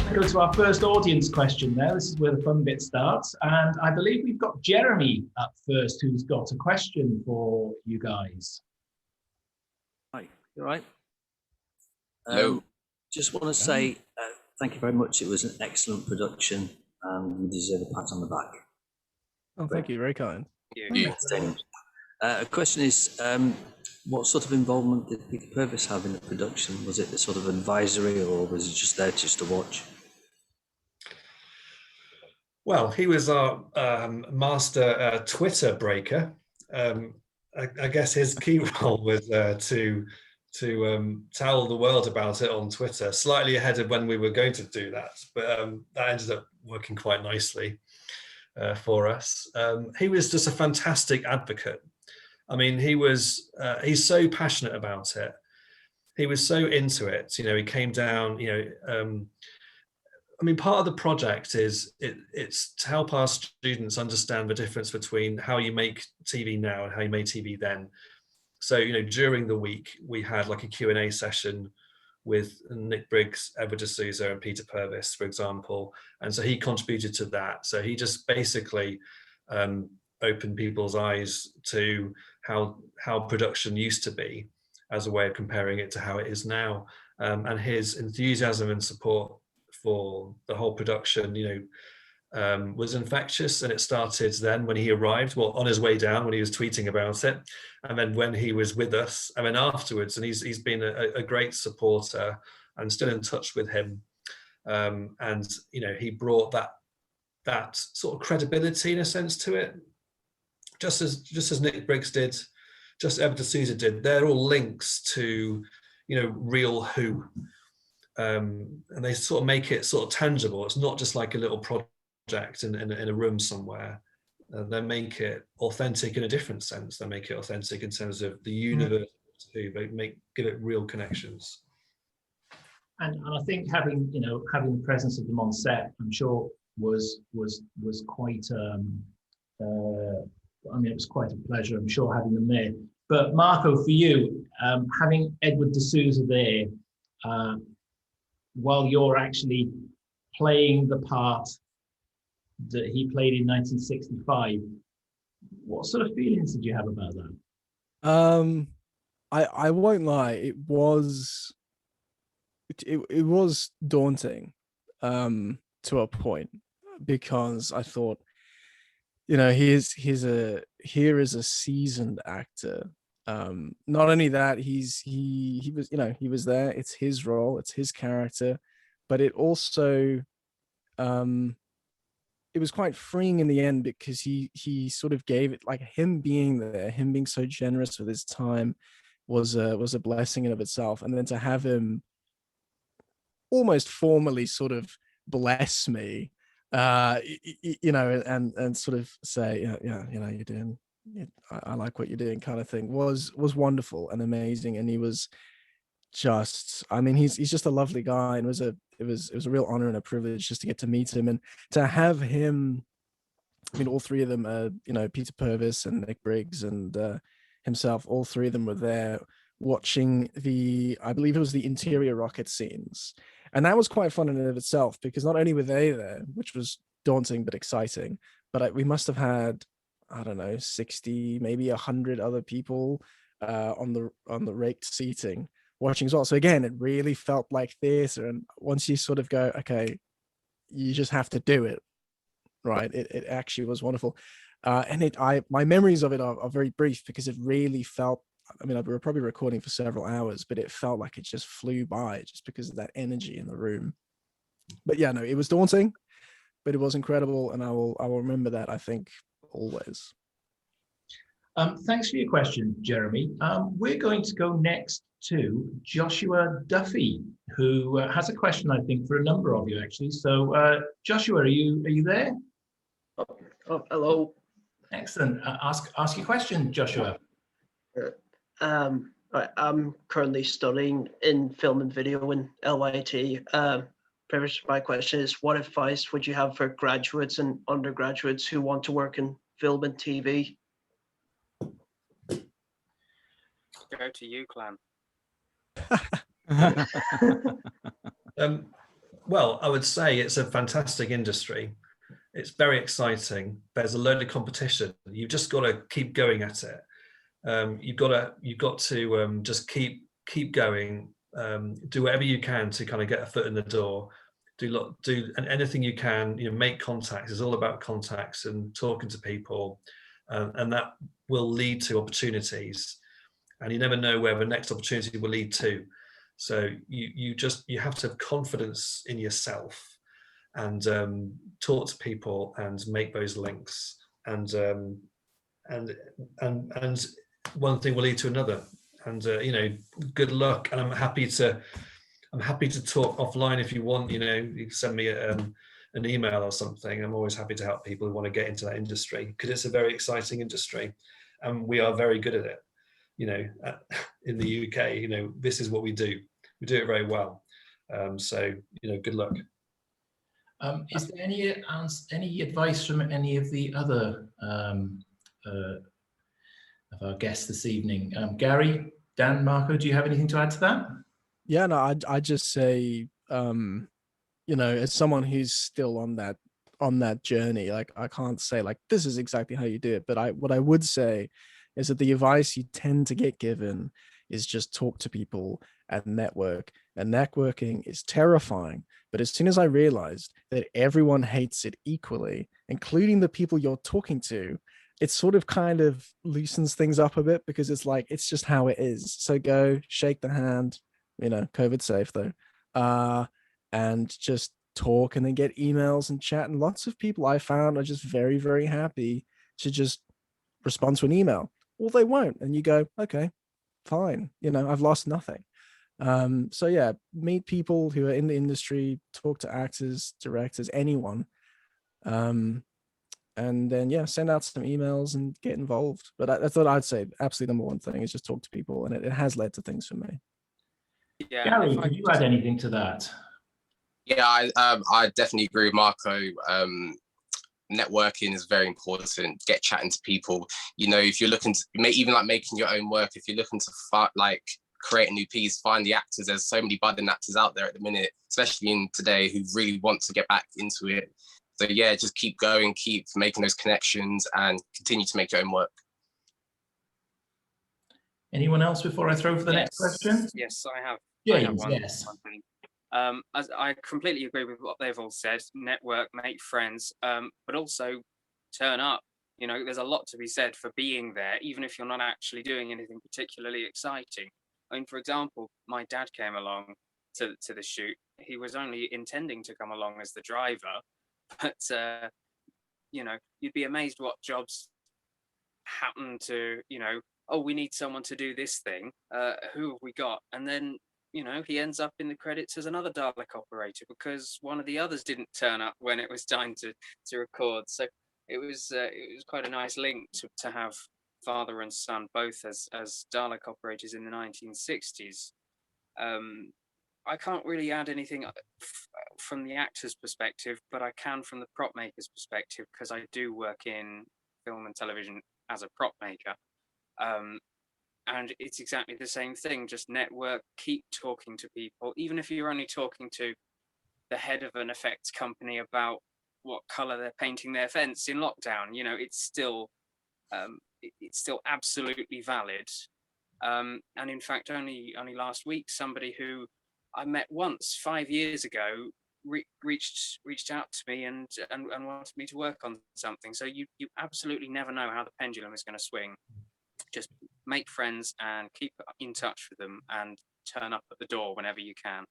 going to go to our first audience question now. This is where the fun bit starts. And I believe we've got Jeremy up first, who's got a question for you guys. Hi, you all right? Hello. Just want to say thank you very much. It was an excellent production and you deserve a pat on the back. Oh, thank you. Very kind. Entertaining. A question is, what sort of involvement did Peter Purvis have in the production? Was it a sort of advisory or was he just there just to watch? Well, he was our master Twitter breaker. I guess his key role was to tell the world about it on Twitter, slightly ahead of when we were going to do that, but that ended up working quite nicely for us. He was just a fantastic advocate. I mean, he's so passionate about it. He was so into it. You know, he came down, I mean, part of the project is it's to help our students understand the difference between how you make TV now and how you made TV then. So, you know, during the week, we had like a Q&A session with Nick Briggs, Edward D'Souza and Peter Purvis, for example. And so he contributed to that. So he just basically opened people's eyes to how production used to be as a way of comparing it to how it is now. And his enthusiasm and support for the whole production, was infectious, and it started then when he arrived, well, on his way down when he was tweeting about it, and then when he was with us, and then afterwards, and he's been a great supporter and still in touch with him, and he brought that sort of credibility in a sense to it, just as Nick Briggs did, just Edward D'Souza did. They're all links to real Who. And they sort of make it sort of tangible. It's not just like a little project in a room somewhere. They make it authentic in a different sense. They make it authentic in terms of the universe. They give it real connections. And I think having the presence of them on set, I'm sure was quite. It was quite a pleasure. I'm sure having them there. But Marco, for you, having Edward D'Souza there. While you're actually playing the part that he played in 1965, what sort of feelings did you have about that? I won't lie, it was daunting to a point, because I thought, here is a seasoned actor. Not only that, he was there, it's his role, it's his character, but it also it was quite freeing in the end, because he sort of gave it, like, him being there, him being so generous with his time was a blessing in of itself. And then to have him almost formally sort of bless me, and sort of say, you're doing, I like what you're doing, kind of thing, was wonderful and amazing. And he was just, he's just a lovely guy, and it was a real honor and a privilege just to get to meet him and to have him. All three of them, Peter Purvis and Nick Briggs and himself, all three of them were there watching I believe it was the interior rocket scenes. And that was quite fun in and of itself, because not only were they there, which was daunting but exciting, but we must have had, I don't know, 60, maybe 100 other people on the raked seating watching as well. So again, it really felt like theater. And once you sort of go, okay, you just have to do it, right? It actually was wonderful. And my memories of it are very brief, because it really felt, we were probably recording for several hours, but it felt like it just flew by just because of that energy in the room. But yeah, no, it was daunting, but it was incredible. And I will remember that, I think, always. Thanks for your question, Jeremy. We're going to go next to Joshua Duffy, who has a question, I think, for a number of you, actually. So, Joshua, are you there? Oh, hello. Excellent. Ask your question, Joshua. I'm currently studying in film and video in LYT. My question is, what advice would you have for graduates and undergraduates who want to work in film and TV? Go to you, Clan. Well, I would say it's a fantastic industry. It's very exciting. There's a load of competition. You've just got to keep going at it. You've got to just keep going. Do whatever you can to kind of get a foot in the door. Do anything you can. Make contacts. It's all about contacts and talking to people, and that will lead to opportunities. And you never know where the next opportunity will lead to. So you have to have confidence in yourself, and talk to people and make those links, and one thing will lead to another. And good luck. And I'm happy to talk offline if you want. You can send me an email or something. I'm always happy to help people who want to get into that industry, because it's a very exciting industry, and we are very good at it. In the UK, this is what we do. We do it very well. So, good luck. Is there any advice from any of the other of our guests this evening? Gary, Dan, Marco, do you have anything to add to that? Yeah, no, I just say, as someone who's still on that journey, like, I can't say like this is exactly how you do it, but what I would say is that the advice you tend to get given is just talk to people and network. And networking is terrifying. But as soon as I realized that everyone hates it equally, including the people you're talking to, it sort of kind of loosens things up a bit, because it's like, it's just how it is. So go shake the hand, COVID safe though, and just talk, and then get emails and chat. And lots of people I found are just very, very happy to just respond to an email, or they won't. And you go, okay, fine. I've lost nothing. So yeah, meet people who are in the industry, talk to actors, directors, anyone. And then, send out some emails and get involved. But that's what I'd say. Absolutely number one thing is just talk to people. And it has led to things for me. Yeah, Gary, could you add anything to that? Yeah, I definitely agree with Marco. Networking is very important. Get chatting to people. If you're looking to even like making your own work, if you're looking to create a new piece, find the actors. There's so many budding actors out there at the minute, especially in today, who really want to get back into it. So yeah, just keep going, keep making those connections, and continue to make your own work. Anyone else before I throw for the next question? Yes, I have. James, one. yes. As I completely agree with what they've all said. Network, make friends, but also turn up. There's a lot to be said for being there, even if you're not actually doing anything particularly exciting. I mean, for example, my dad came along to the shoot. He was only intending to come along as the driver, but you'd be amazed what jobs happen to, oh, we need someone to do this thing. Who have we got? And then, he ends up in the credits as another Dalek operator because one of the others didn't turn up when it was time to record. So it was quite a nice link to have father and son both as Dalek operators in the 1960s. I can't really add anything from the actor's perspective, but I can from the prop maker's perspective, because I do work in film and television as a prop maker. And it's exactly the same thing. Just network, keep talking to people, even if you're only talking to the head of an effects company about what color they're painting their fence in lockdown. It's still absolutely valid. And in fact, only last week, somebody who I met once 5 years ago reached out to me and wanted me to work on something. So you absolutely never know how the pendulum is going to swing. Just make friends and keep in touch with them, and turn up at the door whenever you can.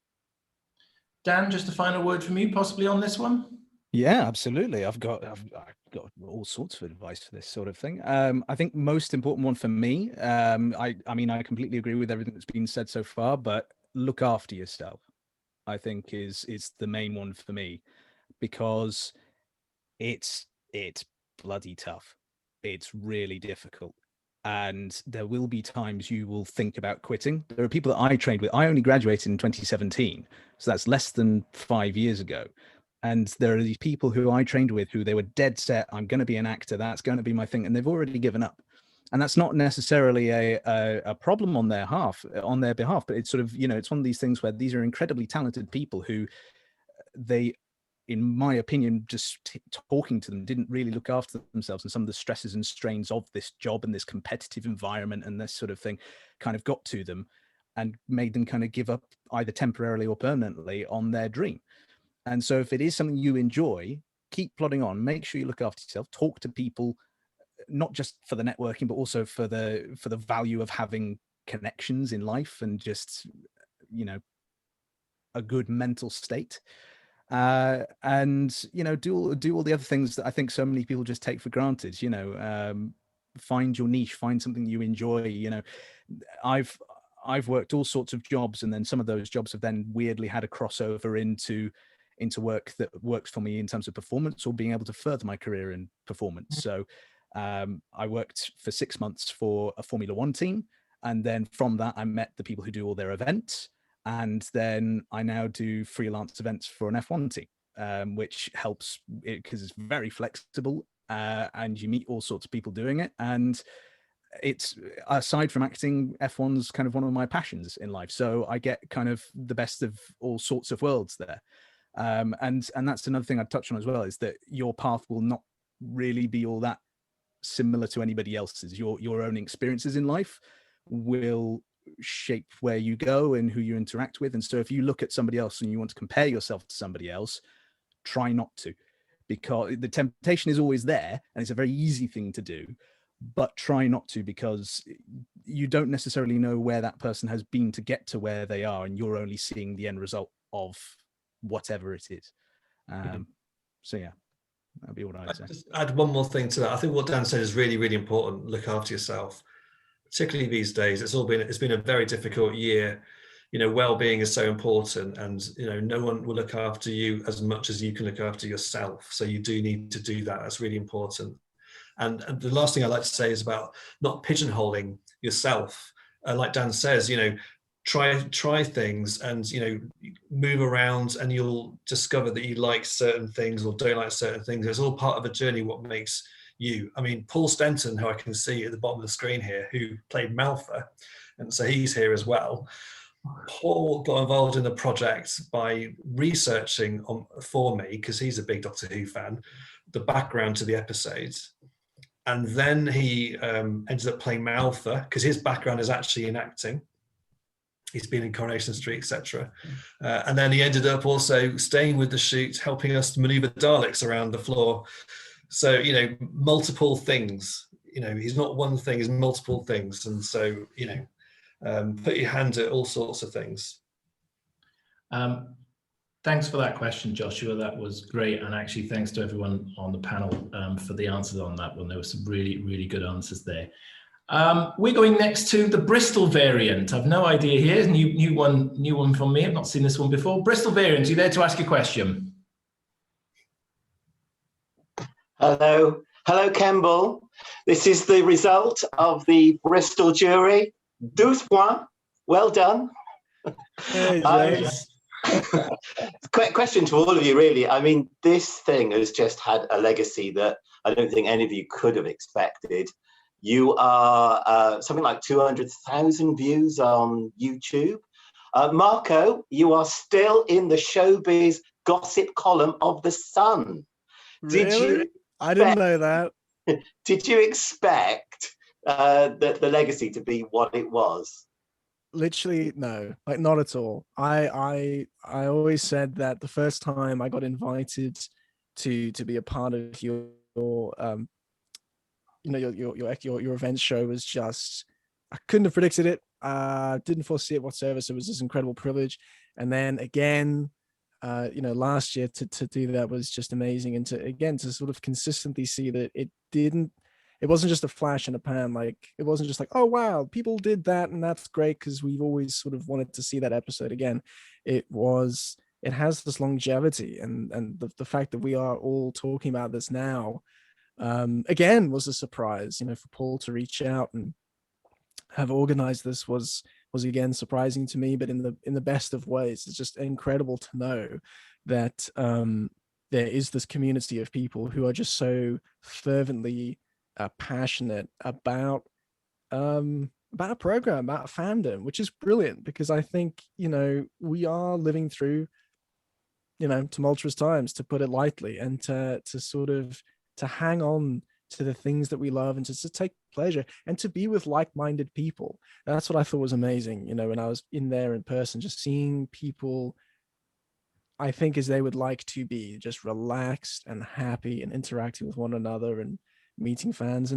Dan, just a final word from you, possibly on this one. Yeah, absolutely. I've got all sorts of advice for this sort of thing. I think most important one for me, I mean, I completely agree with everything that's been said so far, but look after yourself, I think is the main one for me, because it's bloody tough. It's really difficult. And there will be times you will think about quitting. There are people that I trained with. I only graduated in 2017, so that's less than 5 years ago. And there are these people who I trained with who they were dead set, I'm going to be an actor, that's going to be my thing. And they've already given up. And that's not necessarily a problem on their behalf, but it's sort of, it's one of these things where these are incredibly talented people who they, in my opinion, just talking to them, didn't really look after themselves, and some of the stresses and strains of this job and this competitive environment and this sort of thing kind of got to them and made them kind of give up either temporarily or permanently on their dream. And so if it is something you enjoy, keep plodding on, make sure you look after yourself, talk to people, not just for the networking, but also for the value of having connections in life and just, you know, a good mental state. And, you know, do all the other things that I think so many people just take for granted, you know, find your niche, find something you enjoy. You know, I've worked all sorts of jobs, and then some of those jobs have then weirdly had a crossover into work that works for me in terms of performance or being able to further my career in performance. So I worked for 6 months for a Formula One team. And then from that, I met the people who do all their events. And then I now do freelance events for an F1 team, which helps because it's very flexible and you meet all sorts of people doing it. And it's, aside from acting, F1's kind of one of my passions in life. So I get kind of the best of all sorts of worlds there. And that's another thing I'd touch on as well, is that your path will not really be all that similar to anybody else's. Your own experiences in life will shape where you go and who you interact with. And so if you look at somebody else and you want to compare yourself to somebody else, try not to, because the temptation is always there and it's a very easy thing to do, but try not to, because you don't necessarily know where that person has been to get to where they are, and you're only seeing the end result of whatever it is. So yeah, that'd be what I'd say. Just add one more thing to that. I think what Dan said is really, really important. Look after yourself, particularly these days. It's been a very difficult year. You know, well-being is so important, and you know, no one will look after you as much as you can look after yourself. So you do need to do that. That's really important. And the last thing I'd like to say is about not pigeonholing yourself. Like Dan says, you know, try things, and you know, move around, and you'll discover that you like certain things or don't like certain things. It's all part of a journey. What makes you? I mean, Paul Stenton, who I can see at the bottom of the screen here, who played Malfa, and so he's here as well. Paul got involved in the project by researching for me, because he's a big Doctor Who fan, the background to the episodes. And then he ended up playing Malfa, because his background is actually in acting. He's been in Coronation Street, etc. And then he ended up also staying with the shoot, helping us maneuver Daleks around the floor. So, you know, multiple things. You know, he's not one thing, he's multiple things. And so, you know, put your hand at all sorts of things. Thanks for that question, Joshua. That was great. And actually, thanks to everyone on the panel for the answers on that one. There were some really, really good answers there. We're going next to the Bristol variant. I've no idea here. New one from me. I've not seen this one before. Bristol variant, are you there to ask a question? Hello, Kemble. This is the result of the Bristol jury. 12 points. Well done. Hey, Question to all of you, really. I mean, this thing has just had a legacy that I don't think any of you could have expected. You are something like 200,000 views on YouTube. Marco, you are still in the showbiz gossip column of The Sun. Really? I didn't know that. Did you expect the legacy to be what it was? Literally, no, like not at all. I always said that the first time I got invited to be a part of your you know, your event show was just, I couldn't have predicted it. Didn't foresee it whatsoever. So it was this incredible privilege. And then again, you know, last year to do that was just amazing. And to sort of consistently see that it wasn't just a flash in a pan. Like, it wasn't just like, oh, wow, people did that. And that's great, because we've always sort of wanted to see that episode again. It has this longevity, and the fact that we are all talking about this now, again, was a surprise. You know, for Paul to reach out and have organized this was again surprising to me, but in the best of ways. It's just incredible to know that there is this community of people who are just so fervently passionate about a program, about a fandom, which is brilliant, because I think, you know, we are living through tumultuous times, to put it lightly, and to sort of to hang on to the things that we love, and to take pleasure, and to be with like-minded people. And that's what I thought was amazing, when I was in there in person, just seeing people, I think, as they would like to be, just relaxed and happy and interacting with one another and meeting fans.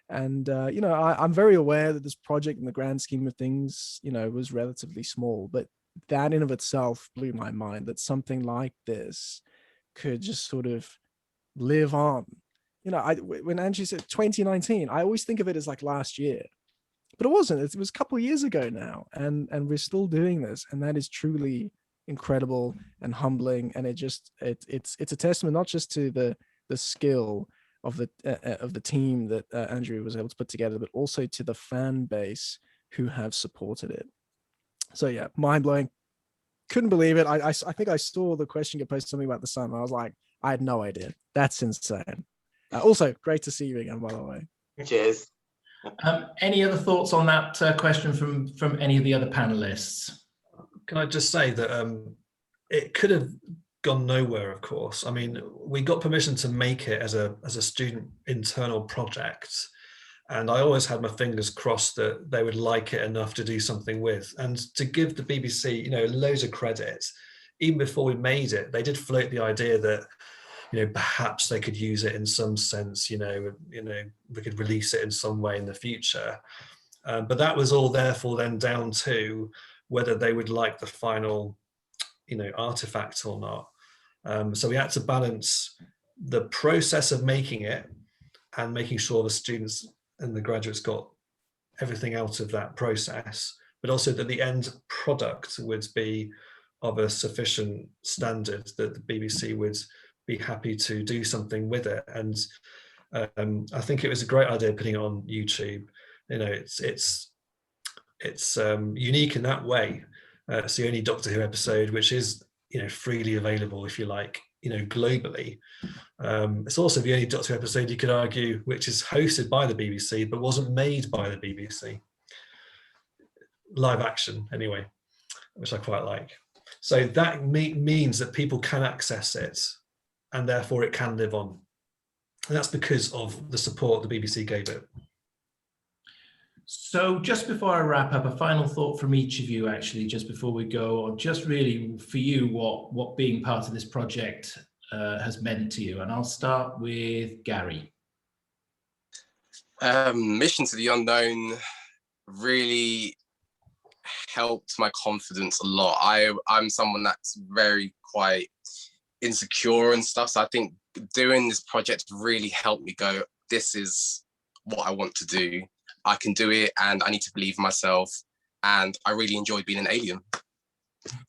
And I'm very aware that this project, in the grand scheme of things, was relatively small, but that in of itself blew my mind, that something like this could just sort of live on. When Angie said 2019, I always think of it as like last year, but it wasn't. It was a couple of years ago now, and we're still doing this, and that is truly incredible and humbling. And it's a testament not just to the skill of the team that Andrew was able to put together, but also to the fan base who have supported it. So yeah, mind blowing. Couldn't believe it. I think I saw the question get posted, something about the sun, and I was like, I had no idea. That's insane. Also, great to see you again, by the way. Cheers. Any other thoughts on that question from any of the other panelists? Can I just say that it could have gone nowhere, of course. I mean, we got permission to make it as a student internal project, and I always had my fingers crossed that they would like it enough to do something with. And to give the BBC, loads of credit, even before we made it, they did float the idea that, perhaps they could use it in some sense, we could release it in some way in the future. But that was all therefore then down to whether they would like the final, artifact or not. So we had to balance the process of making it and making sure the students and the graduates got everything out of that process, but also that the end product would be of a sufficient standard that the BBC would be happy to do something with it. And I think it was a great idea putting it on YouTube. It's unique in that way. It's the only Doctor Who episode which is freely available, if you like, globally. It's also the only Doctor Who episode, you could argue, which is hosted by the BBC but wasn't made by the BBC. Live action, anyway, which I quite like. So that means that people can access it, and therefore it can live on. And that's because of the support the BBC gave it. So just before I wrap up, a final thought from each of you, actually, just before we go on, just really for you, what being part of this project has meant to you. And I'll start with Gary. Mission to the Unknown really helped my confidence a lot. I'm someone that's very quite insecure and stuff. So I think doing this project really helped me go, this is what I want to do. I can do it, and I need to believe in myself. And I really enjoyed being an alien.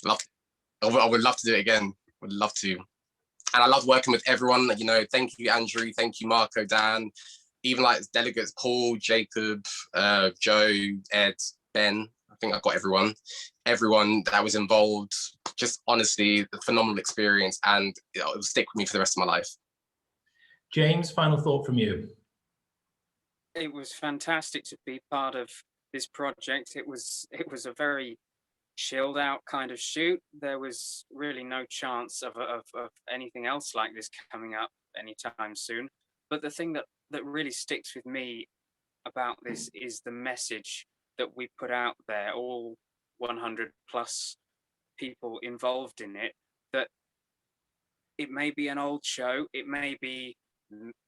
I would love to do it again. Would love to. And I love working with everyone. Thank you, Andrew. Thank you, Marco, Dan. Even like delegates, Paul, Jacob, Joe, Ed, Ben. I think I got everyone. Everyone that was involved. Just honestly, a phenomenal experience, and it will stick with me for the rest of my life. James, final thought from you. It was fantastic to be part of this project. It was a very chilled out kind of shoot. There was really no chance of anything else like this coming up anytime soon. But the thing that really sticks with me about this is the message that we put out there, all 100 plus people involved in it, that it may be an old show, it may be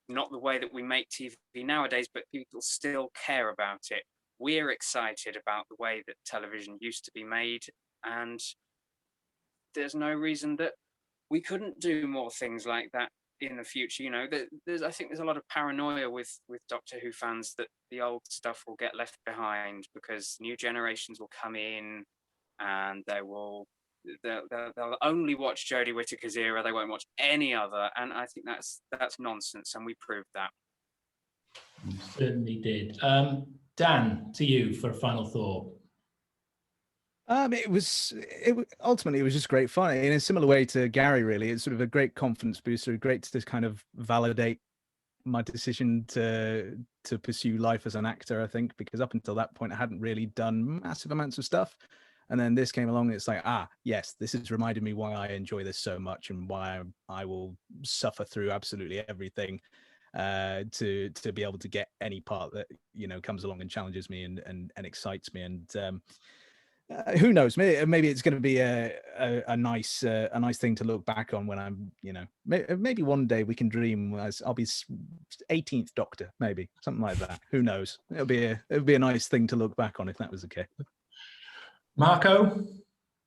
not the way that we make TV nowadays, but people still care about it. We're excited about the way that television used to be made, and there's no reason that we couldn't do more things like that in the future. I think there's a lot of paranoia with Doctor Who fans that the old stuff will get left behind because new generations will come in and they'll only watch Jodie Whittaker's era. They won't watch any other, and I think that's nonsense, and we proved that. You certainly did. Dan, to you for a final thought. Ultimately it was just great fun in a similar way to Gary. Really, it's sort of a great confidence booster, great to kind of validate my decision to pursue life as an actor. I think because up until that point I hadn't really done massive amounts of stuff. And then this came along and it's like, yes, this has reminded me why I enjoy this so much and why I will suffer through absolutely everything to be able to get any part that, you know, comes along and challenges me and excites me. And who knows, maybe it's going to be a nice thing to look back on when I'm, you know, maybe one day we can dream as I'll be 18th Doctor, maybe something like that. Who knows? It'll be a nice thing to look back on if that was the case. Marco?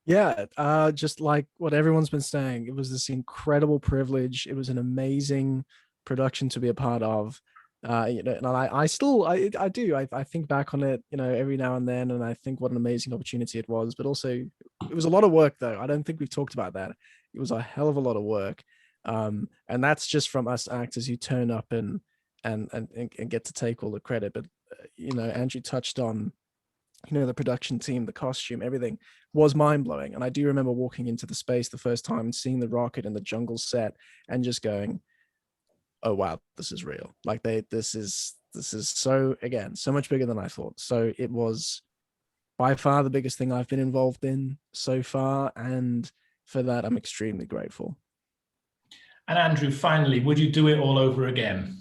Yeah, just like what everyone's been saying, it was this incredible privilege. It was an amazing production to be a part of. You know, and I do. I think back on it, you know, every now and then, and I think what an amazing opportunity it was. But also, it was a lot of work, though. I don't think we've talked about that. It was a hell of a lot of work, and that's just from us actors who turn up and get to take all the credit. But you know, Andrew touched on, you know, the production team, the costume, everything was mind-blowing. And I do remember walking into the space the first time and seeing the rocket and the jungle set and just going, oh wow, this is real. Like this is so, again, so much bigger than I thought. So it was by far the biggest thing I've been involved in so far, and for that I'm extremely grateful. And Andrew, finally, would you do it all over again?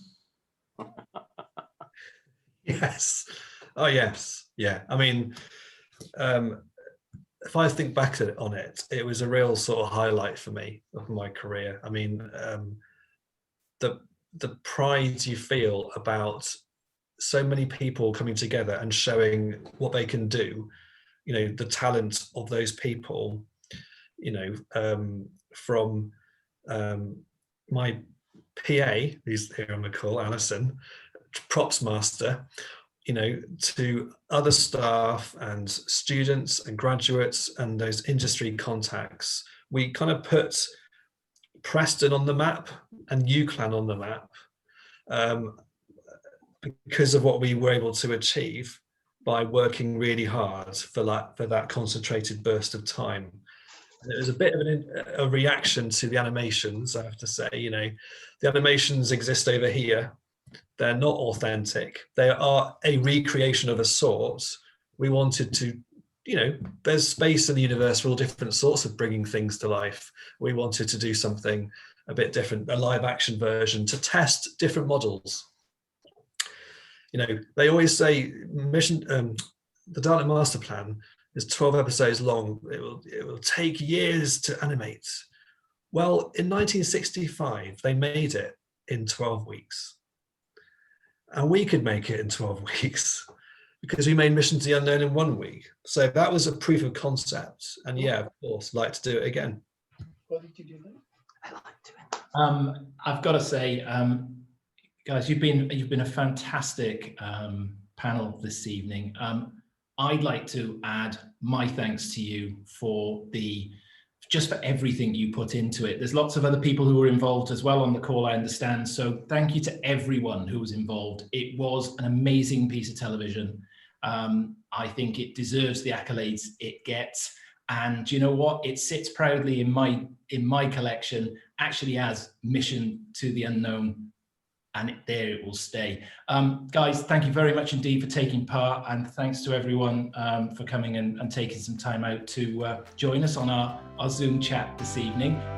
Yes. Oh yes. Yeah. I mean, if I think back on it, it was a real sort of highlight for me of my career. I mean, the pride you feel about so many people coming together and showing what they can do, you know, the talent of those people, you know, from my PA, who's here on the call, Alison, props master, you know, to other staff and students and graduates and those industry contacts. We kind of put Preston on the map and UCLan on the map because of what we were able to achieve by working really hard for that concentrated burst of time. And it was a bit of a reaction to the animations, I have to say. You know, the animations exist over here. They're not authentic. They are a recreation of a sort. We wanted to, you know, there's space in the universe for all different sorts of bringing things to life. We wanted to do something a bit different, a live action version to test different models. You know, they always say the Dalek Master Plan is 12 episodes long. It will take years to animate. Well, in 1965, they made it in 12 weeks. And we could make it in 12 weeks because we made Mission to the Unknown in 1 week. So that was a proof of concept. And yeah, of course, like to do it again. What did you do then? I like doing that. I've got to say, guys, you've been a fantastic panel this evening. I'd like to add my thanks to you for everything you put into it. There's lots of other people who were involved as well on the call, I understand. So thank you to everyone who was involved. It was an amazing piece of television. I think it deserves the accolades it gets. And you know what? It sits proudly in my collection, actually as Mission to the Unknown. And there it will stay. Guys, thank you very much indeed for taking part, and thanks to everyone for coming and taking some time out to join us on our Zoom chat this evening.